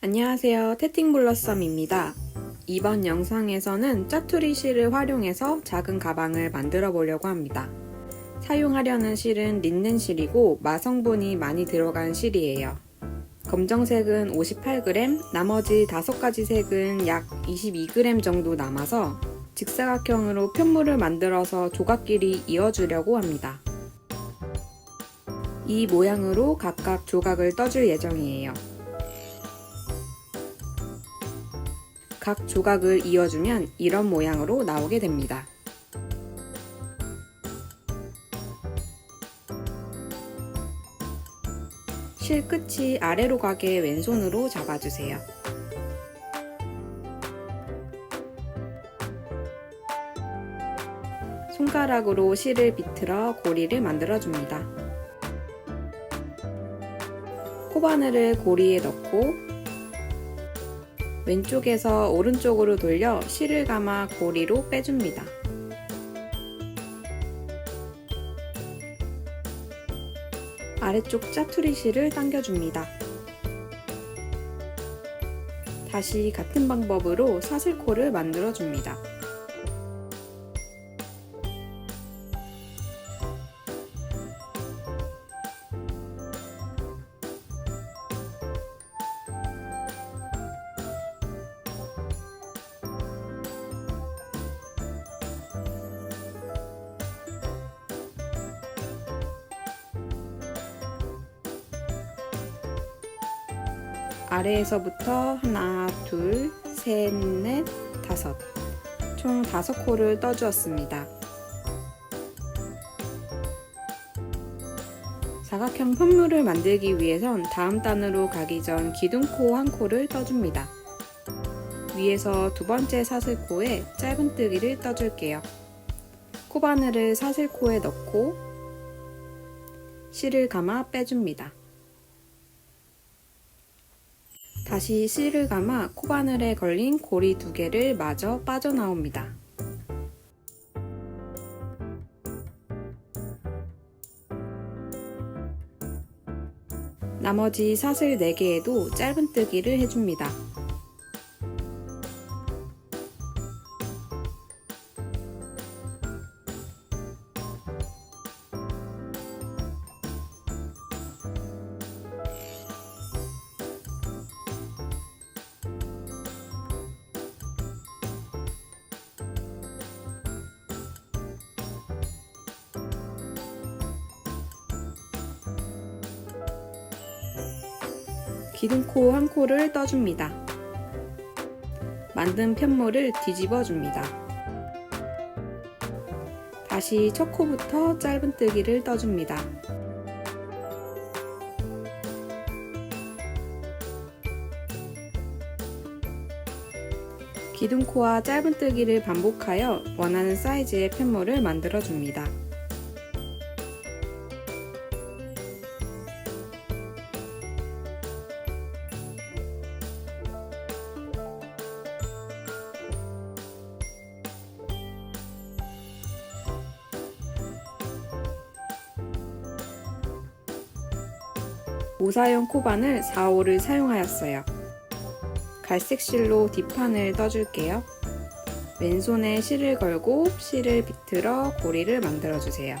안녕하세요. 태팅블러썸입니다. 이번 영상에서는 짜투리 실을 활용해서 작은 가방을 만들어 보려고 합니다. 사용하려는 실은 린넨 실이고 마성분이 많이 들어간 실이에요. 검정색은 58g, 나머지 5가지 색은 약 22g 정도 남아서 직사각형으로 편물을 만들어서 조각끼리 이어주려고 합니다. 이 모양으로 각각 조각을 떠줄 예정이에요. 각 조각을 이어주면 이런 모양으로 나오게 됩니다. 실 끝이 아래로 가게 왼손으로 잡아주세요. 손가락으로 실을 비틀어 고리를 만들어줍니다. 코바늘을 고리에 넣고 왼쪽에서 오른쪽으로 돌려 실을 감아 고리로 빼줍니다. 아래쪽 짜투리 실을 당겨줍니다. 다시 같은 방법으로 사슬코를 만들어줍니다. 아래에서부터 하나, 둘, 셋, 넷, 다섯 총 5코를 떠주었습니다. 사각형 편물을 만들기 위해선 다음 단으로 가기 전 기둥코 한 코를 떠줍니다. 위에서 두 번째 사슬코에 짧은뜨기를 떠줄게요. 코바늘을 사슬코에 넣고 실을 감아 빼줍니다. 다시 실을 감아 코바늘에 걸린 고리 2개를 마저 빠져나옵니다. 나머지 사슬 4개에도 짧은뜨기를 해줍니다. 기둥코 한 코를 떠줍니다. 만든 편물을 뒤집어 줍니다. 다시 첫 코부터 짧은뜨기를 떠줍니다. 기둥코와 짧은뜨기를 반복하여 원하는 사이즈의 편물을 만들어 줍니다. 모사형 코바늘 4호를 사용하였어요. 갈색 실로 뒷판을 떠줄게요. 왼손에 실을 걸고 실을 비틀어 고리를 만들어주세요.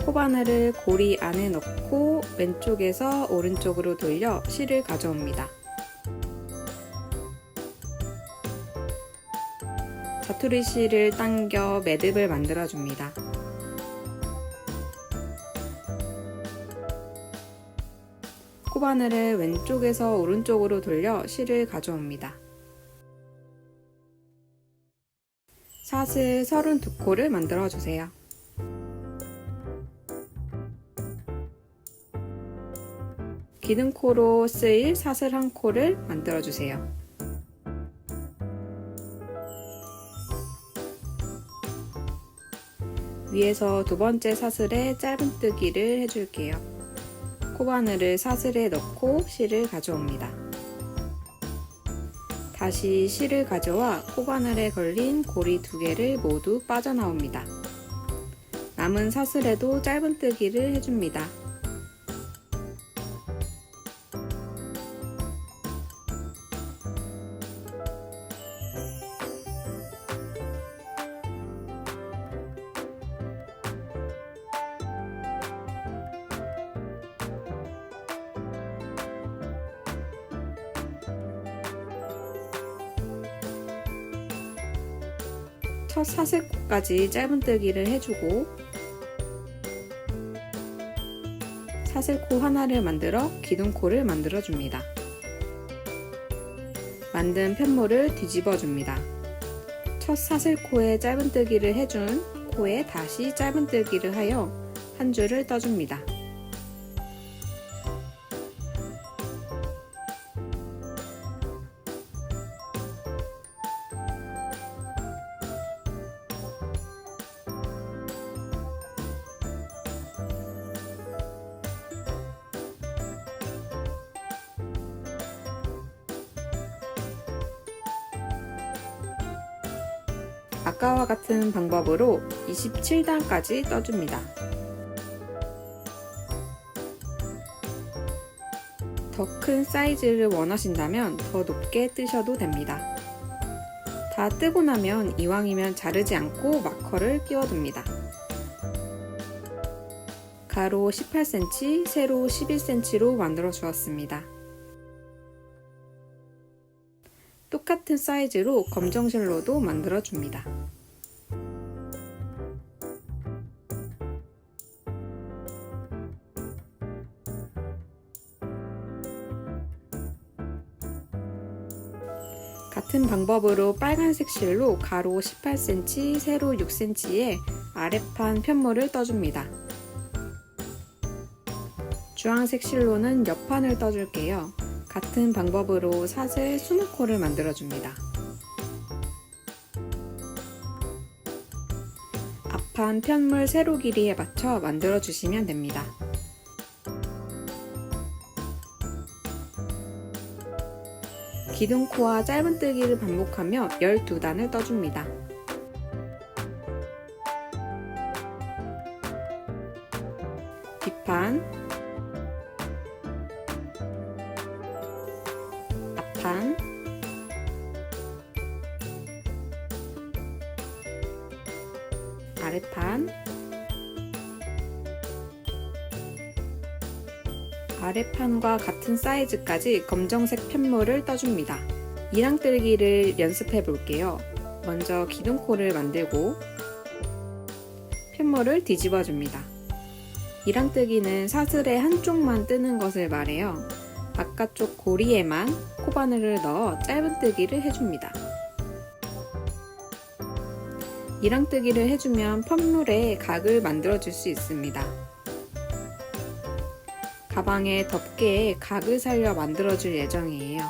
코바늘을 고리 안에 넣고 왼쪽에서 오른쪽으로 돌려 실을 가져옵니다. 짜투리 실을 당겨 매듭을 만들어줍니다. 코바늘을 왼쪽에서 오른쪽으로 돌려 실을 가져옵니다. 사슬 32코를 만들어주세요. 기둥코로 쓰일 사슬 1코를 만들어주세요. 위에서 두 번째 사슬에 짧은뜨기를 해줄게요. 코바늘을 사슬에 넣고 실을 가져옵니다. 다시 실을 가져와 코바늘에 걸린 고리 2개를 모두 빠져나옵니다. 남은 사슬에도 짧은뜨기를 해줍니다. 첫 사슬코까지 짧은뜨기를 해주고 사슬코 하나를 만들어 기둥코를 만들어줍니다. 만든 편물을 뒤집어줍니다. 첫 사슬코에 짧은뜨기를 해준 코에 다시 짧은뜨기를 하여 한 줄을 떠줍니다. 아까와 같은 방법으로 27단까지 떠줍니다. 더 큰 사이즈를 원하신다면 더 높게 뜨셔도 됩니다. 다 뜨고 나면 이왕이면 자르지 않고 마커를 끼워둡니다. 가로 18cm, 세로 11cm로 만들어 주었습니다. 똑같은 사이즈로 검정실로도 만들어 줍니다. 같은 방법으로 빨간색 실로 가로 18cm, 세로 6cm의 아랫판 편물을 떠줍니다. 주황색 실로는 옆판을 떠줄게요. 같은 방법으로 사슬 20코를 만들어줍니다. 앞판 편물 세로 길이에 맞춰 만들어주시면 됩니다. 기둥코와 짧은뜨기를 반복하며 12단을 떠줍니다. 뒷판, 앞판, 아랫판, 아랫판과 같은 사이즈까지 검정색 편물을 떠줍니다. 이랑뜨기를 연습해 볼게요. 먼저 기둥코를 만들고 편물을 뒤집어 줍니다. 이랑뜨기는 사슬의 한쪽만 뜨는 것을 말해요. 바깥쪽 고리에만 코바늘을 넣어 짧은뜨기를 해줍니다. 이랑뜨기를 해주면 편물에 각을 만들어 줄 수 있습니다. 가방에 덮개에 각을 살려 만들어 줄 예정이에요.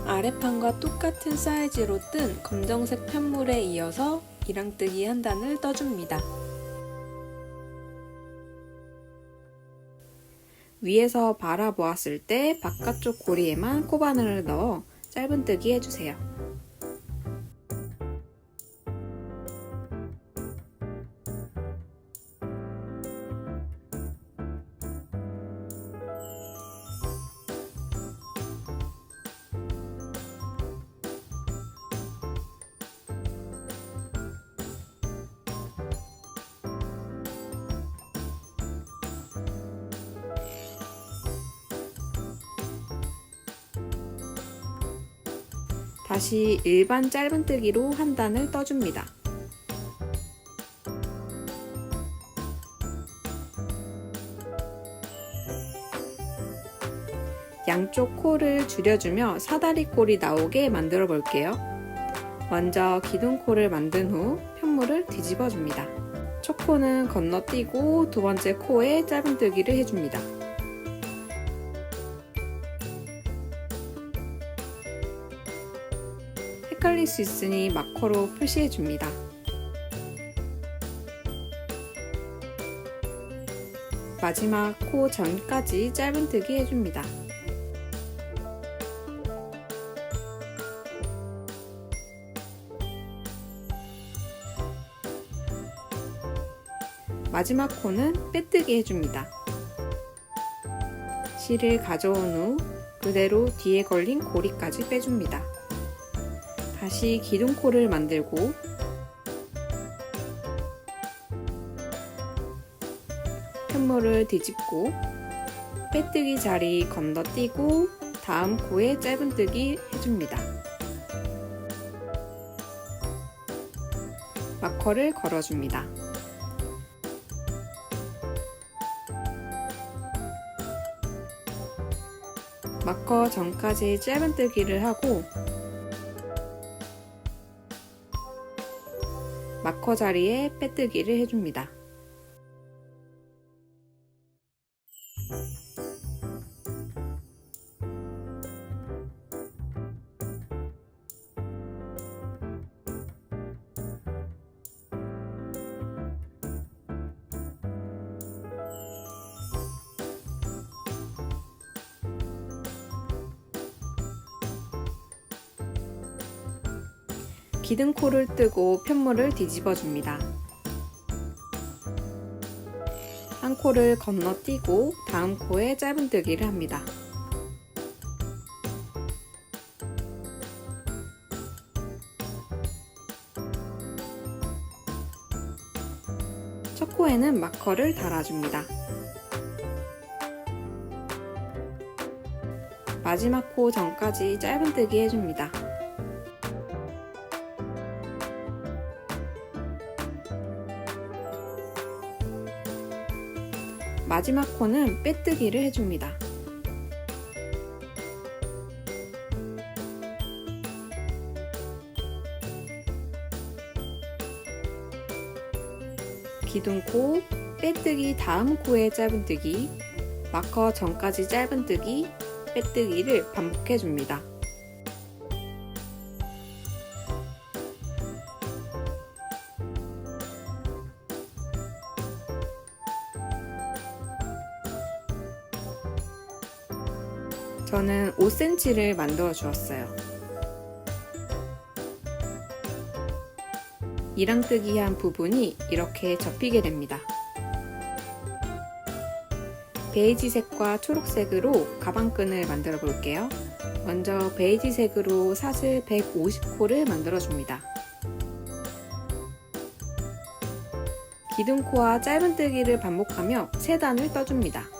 아랫판과 똑같은 사이즈로 뜬 검정색 편물에 이어서 이랑뜨기 한 단을 떠줍니다. 위에서 바라보았을 때 바깥쪽 고리에만 코바늘을 넣어 짧은뜨기 해주세요. 다시 일반 짧은뜨기로 한 단을 떠줍니다. 양쪽 코를 줄여주며 사다리 꼴이 나오게 만들어 볼게요. 먼저 기둥코를 만든 후 편물을 뒤집어 줍니다. 첫 코는 건너뛰고 두 번째 코에 짧은뜨기를 해줍니다. 헷갈릴 수 있으니 마커로 표시해 줍니다. 마지막 코 전까지 짧은뜨기 해줍니다. 마지막 코는 빼뜨기 해줍니다. 실을 가져온 후 그대로 뒤에 걸린 고리까지 빼줍니다. 다시 기둥코를 만들고 편물을 뒤집고 빼뜨기 자리 건너뛰고 다음 코에 짧은뜨기 해줍니다. 마커를 걸어줍니다. 마커 전까지 짧은뜨기를 하고 마커 자리에 빼뜨기를 해줍니다. 기둥코를 뜨고 편물을 뒤집어 줍니다. 한 코를 건너뛰고 다음 코에 짧은뜨기를 합니다. 첫 코에는 마커를 달아줍니다. 마지막 코 전까지 짧은뜨기 해줍니다. 마지막 코는 빼뜨기를 해줍니다. 기둥코, 빼뜨기 다음 코에 짧은뜨기, 마커 전까지 짧은뜨기, 빼뜨기를 반복해줍니다. 저는 5cm를 만들어 주었어요. 이랑뜨기한 부분이 이렇게 접히게 됩니다. 베이지색과 초록색으로 가방끈을 만들어 볼게요. 먼저 베이지색으로 사슬 150코를 만들어 줍니다. 기둥코와 짧은뜨기를 반복하며 3단을 떠줍니다.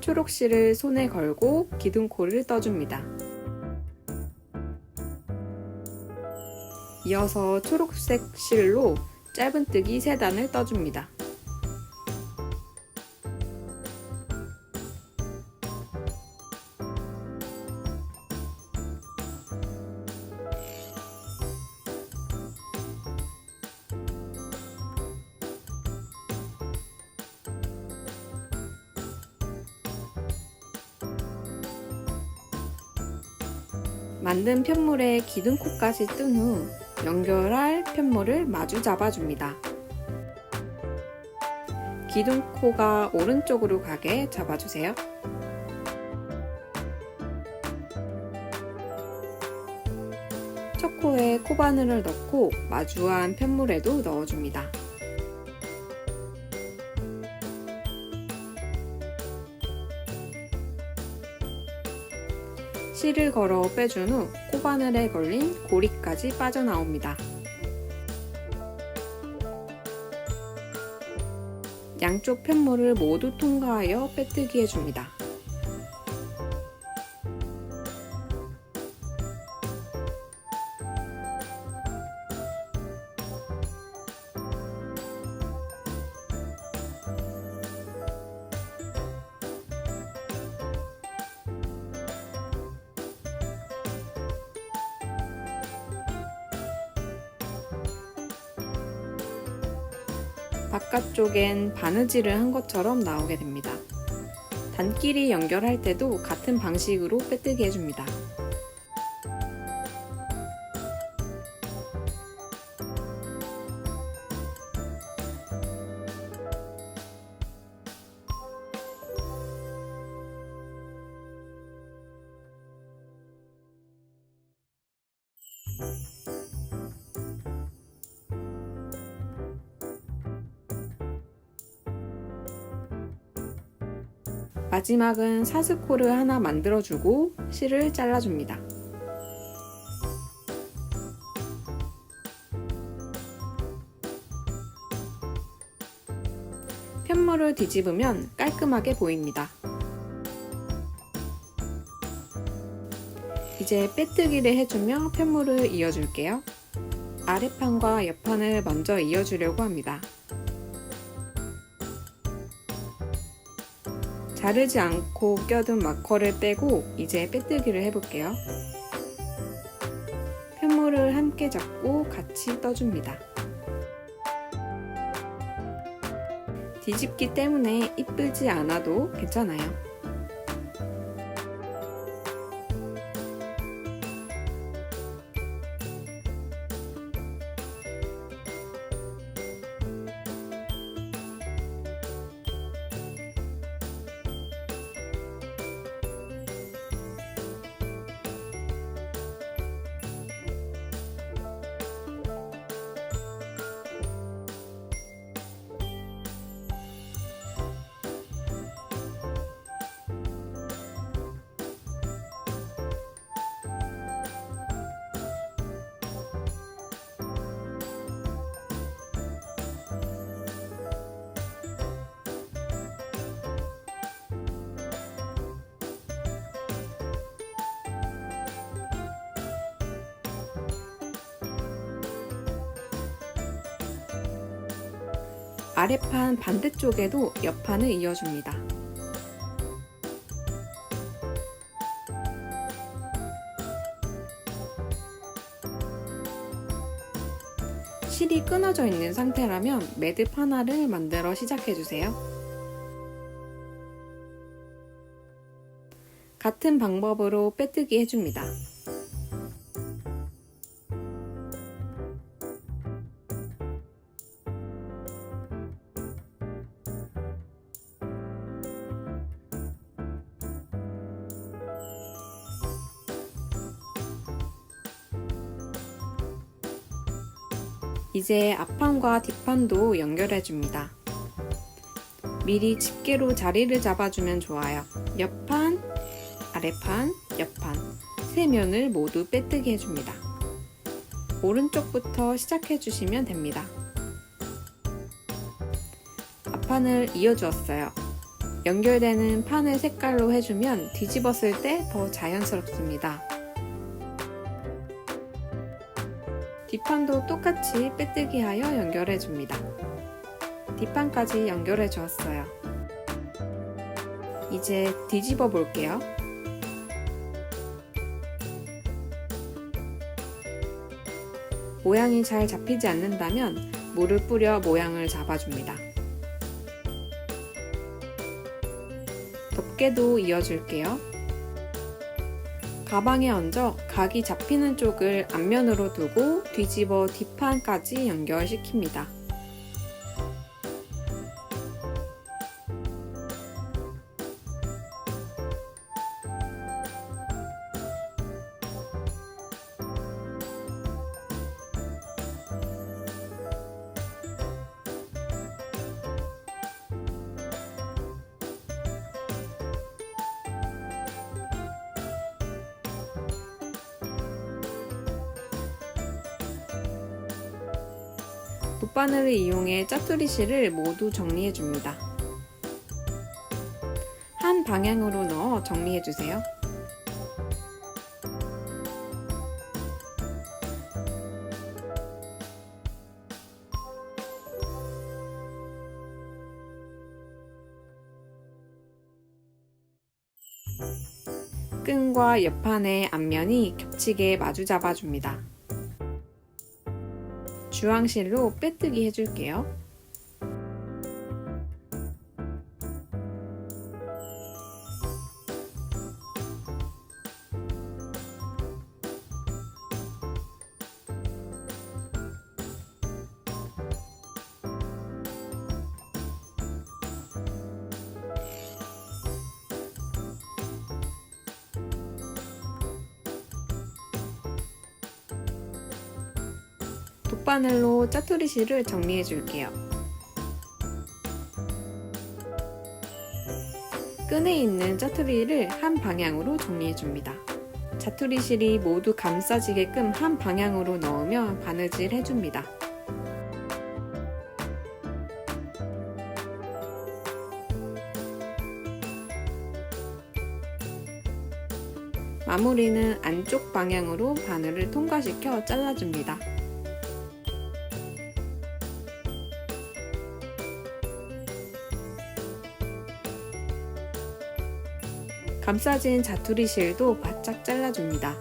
초록실을 손에 걸고 기둥코를 떠줍니다. 이어서 초록색 실로 짧은뜨기 3단을 떠줍니다. 만든 편물에 기둥코까지 뜬 후 연결할 편물을 마주 잡아줍니다. 기둥코가 오른쪽으로 가게 잡아주세요. 첫 코에 코바늘을 넣고 마주한 편물에도 넣어줍니다. 실을 걸어 빼준 후 코바늘에 걸린 고리까지 빠져나옵니다. 양쪽 편물을 모두 통과하여 빼뜨기 해줍니다. 바깥쪽엔 바느질을 한 것처럼 나오게 됩니다. 단끼리 연결할 때도 같은 방식으로 빼뜨기 해줍니다. 마지막은 사스코를 하나 만들어주고 실을 잘라줍니다. 편물을 뒤집으면 깔끔하게 보입니다. 이제 빼뜨기를 해주며 편물을 이어줄게요. 아랫판과 옆판을 먼저 이어주려고 합니다. 자르지 않고 껴둔 마커를 빼고 이제 빼뜨기를 해볼게요. 편물을 함께 잡고 같이 떠줍니다. 뒤집기 때문에 이쁘지 않아도 괜찮아요. 아랫판 반대쪽에도 옆판을 이어줍니다. 실이 끊어져 있는 상태라면 매듭 하나를 만들어 시작해주세요. 같은 방법으로 빼뜨기 해줍니다. 이제 앞판과 뒷판도 연결해줍니다. 미리 집게로 자리를 잡아주면 좋아요. 옆판, 아랫판, 옆판 세 면을 모두 빼뜨기 해줍니다. 오른쪽부터 시작해주시면 됩니다. 앞판을 이어주었어요. 연결되는 판을 색깔로 해주면 뒤집었을 때 더 자연스럽습니다. 뒷판도 똑같이 빼뜨기 하여 연결해줍니다. 뒷판까지 연결해 주었어요. 이제 뒤집어 볼게요. 모양이 잘 잡히지 않는다면 물을 뿌려 모양을 잡아줍니다. 덮개도 이어줄게요. 가방에 얹어 각이 잡히는 쪽을 앞면으로 두고 뒤집어 뒷판까지 연결시킵니다. 돗바늘을 이용해 짜투리 실을 모두 정리해줍니다. 한 방향으로 넣어 정리해주세요. 끈과 옆판의 앞면이 겹치게 마주 잡아줍니다. 주황실로 빼뜨기 해줄게요. 돗바늘로 짜투리 실을 정리해 줄게요. 끈에 있는 짜투리를 한 방향으로 정리해 줍니다. 짜투리 실이 모두 감싸지게끔 한 방향으로 넣으며 바느질 해줍니다. 마무리는 안쪽 방향으로 바늘을 통과시켜 잘라줍니다. 감싸진 자투리 실도 바짝 잘라줍니다.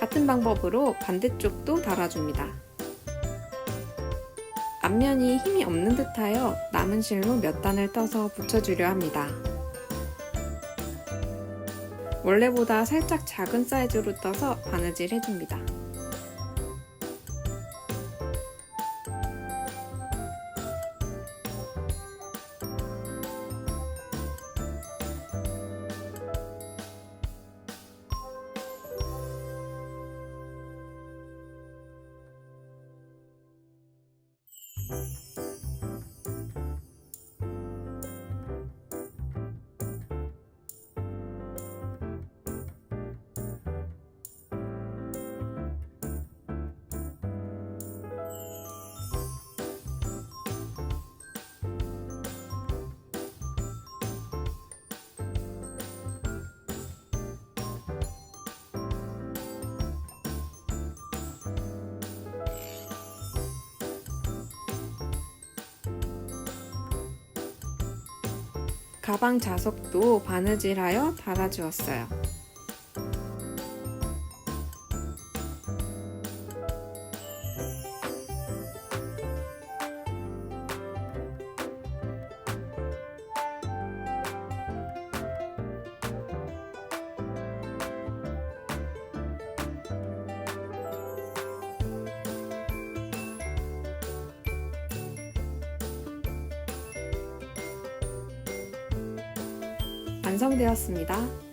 같은 방법으로 반대쪽도 달아줍니다. 앞면이 힘이 없는 듯하여 남은 실로 몇 단을 떠서 붙여주려 합니다. 원래보다 살짝 작은 사이즈로 떠서 바느질 해줍니다. 가방 자석도 바느질하여 달아주었어요. 완성되었습니다.